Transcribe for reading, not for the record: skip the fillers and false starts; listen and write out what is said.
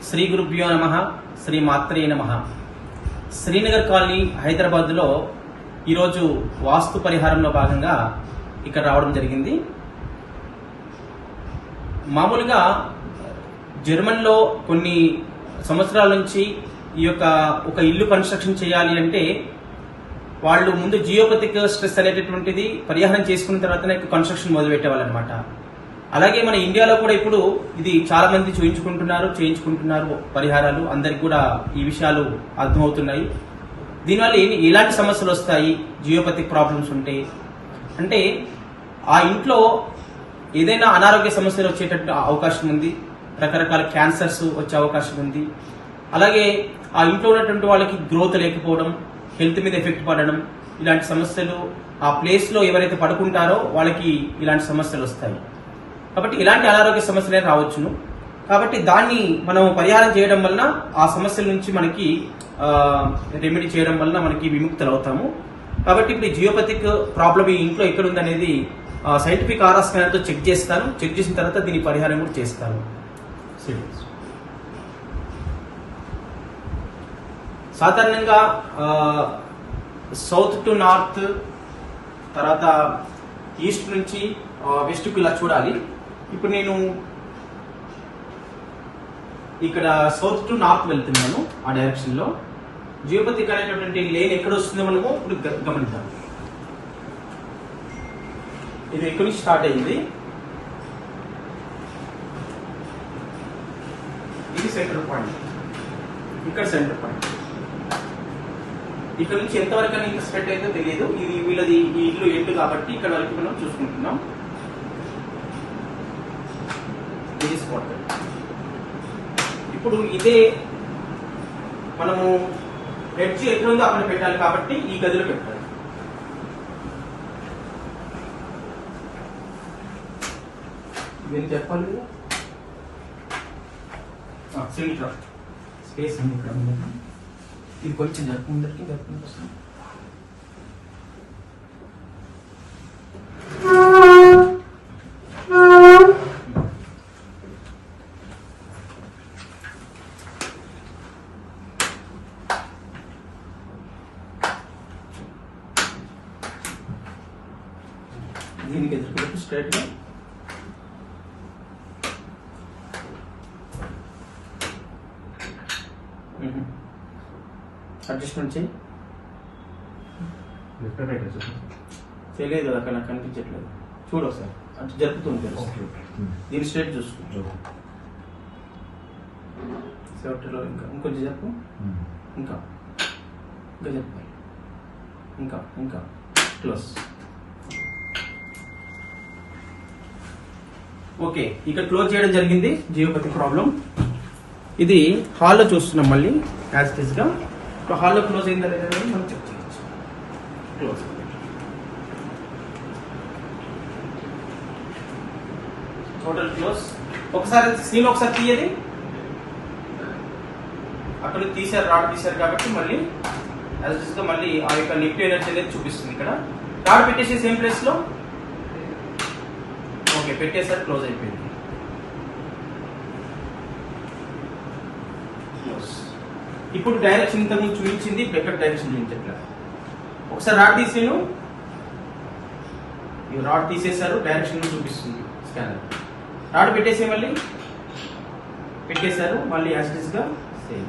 శ్రీ గురుభ్యో నమః, శ్రీ మాత్రే నమః. శ్రీనగర్ కాలనీ హైదరాబాద్లో ఈరోజు వాస్తు పరిహారంలో భాగంగా ఇక్కడ రావడం జరిగింది. మామూలుగా జర్మన్లో కొన్ని సంవత్సరాల నుంచి ఈ యొక్క ఒక ఇల్లు కన్స్ట్రక్షన్ చేయాలి అంటే వాళ్ళు ముందు జియోపతిక్ స్ట్రెస్ అనేటటువంటిది పరిహారం చేసుకున్న తర్వాతనే కన్స్ట్రక్షన్ మొదలు పెట్టేవాళ్ళు అనమాట. అలాగే మన ఇండియాలో కూడా ఇప్పుడు ఇది చాలా మంది చేయించుకుంటున్నారు పరిహారాలు. అందరికి కూడా ఈ విషయాలు అర్థమవుతున్నాయి. దీనివల్ల ఎలాంటి సమస్యలు వస్తాయి, జియోపతిక్ ప్రాబ్లమ్స్ ఉంటే అంటే ఆ ఇంట్లో ఏదైనా అనారోగ్య సమస్యలు వచ్చేటట్టు అవకాశం ఉంది. రకరకాల క్యాన్సర్స్ వచ్చే అవకాశం ఉంది. అలాగే ఆ ఇంట్లో ఉన్నటువంటి వాళ్ళకి గ్రోత్ లేకపోవడం, హెల్త్ మీద ఎఫెక్ట్ పడడం, ఇలాంటి సమస్యలు ఆ ప్లేస్ లో ఎవరైతే పడుకుంటారో వాళ్ళకి ఇలాంటి సమస్యలు వస్తాయి. కాబట్టి ఇలాంటి అనారోగ్య సమస్యలే రావచ్చును. కాబట్టి దాన్ని మనం పరిహారం చేయడం వలన ఆ సమస్యల నుంచి మనకి రెమెడీ చేయడం వలన మనకి విముక్తులు అవుతాము. కాబట్టి ఇప్పుడు ఈ జియోపతిక్ ప్రాబ్లం ఈ ఇంట్లో ఎక్కడ ఉందనేది సైంటిఫిక్ ఆరా స్కానర్ తో చెక్ చేస్తాను. చెక్ చేసిన తర్వాత దీని పరిహారం కూడా చేస్తాను. సాధారణంగా సౌత్ టు నార్త్, తర్వాత ఈస్ట్ నుంచి వెస్ట్ కు ఇలా చూడాలి. ఇప్పుడు నేను ఇక్కడ సౌత్ టు నార్త్ వెళ్తున్నాను. ఆ డైరెక్షన్ లో జియోపతిక్ అనేటటువంటి లేన్ ఎక్కడ వస్తుందో మనము ఇప్పుడు గమనిద్దాం. ఇది ఎక్కడి నుంచి స్టార్ట్ అయింది. ఇది సెంటర్ పాయింట్, ఇక్కడ సెంటర్ పాయింట్. ఇక్కడ నుంచి ఎంతవరకు అని ఇంకా స్ప్రెడ్ అయిందో తెలియదు. ఇది వీళ్ళది ఈ ఇల్లు ఎండు కాబట్టి ఇక్కడ వరకు మనం చూసుకుంటున్నాం. ఇది స్పాట్. ఇప్పుడు ఇదే మనము హెడ్జ్ ఎక్కడ ఉందో అక్కడ పెట్టాలి కాబట్టి ఈ గదిలో పెట్టాలి. ఇదేం చెప్పాలి కదా, సింగిల్ స్పేస్ ఉంది ఇక్కడ. ఇది కొంచెం జరుపుకుందరికి జరుపుకుంటూ వస్తాం. దీనికి ఎదుర్కొంటూ స్ట్రైట్ గా అడ్జస్ట్మెంట్ చేయి. తెలియదు అక్కడ నాకు కనిపించట్లేదు. చూడు ఒకసారి అటు జరుపుతుంది. దీని స్ట్రైట్ చూసుకో. సెవెంటీలో ఇంకా ఇంకొంచెం చెప్పు. ఇంకా ఇంకా చెప్పాలి. ఇంకా ఇంకా క్లోజ్. ఓకే, ఇక్కడ క్లోజ్ చేయడం జరిగింది జియోపతిక్ ప్రాబ్లం. ఇది హాల్లో చూస్తున్నాం. మళ్ళీ యాజ్ ఇట్ ఈస్ గా హాల్లో క్లోజ్ అయిందా లేదా మనం చెక్ చేయొచ్చు. క్లోజ్. Total close. ఒకసారి స్క్రీన్ ఒకసారి తీయది. అక్కడ తీసారు, రాడ్ తీసారు కాబట్టి మళ్ళీ యాజ్ ఇట్ ఈస్ గా మళ్ళీ ఆ యొక్క నెగిటివ్ ఎనర్జీ అనేది చూపిస్తుంది. ఇక్కడ రాడ్ పెట్టేసి సేమ్ ప్లేస్ లో ఓకే పెట్టేసారు. క్లోజ్ అయిపోయింది. ఇప్పుడు డైరెక్షన్ ఇంతకుముందు చూపించింది, ఇప్పుడు ఎక్కడ డైరెక్షన్ చూపించట్లేదు. ఒకసారి రాడ్ తీసేను, రాడ్ తీసేశారు, డైరెక్షన్ చూపిస్తుంది స్కానర్. రాడ్ పెట్టేసే మళ్ళీ పెట్టేశారు, మళ్ళీ యాజ్ ఇట్ ఈస్ గా సేమ్.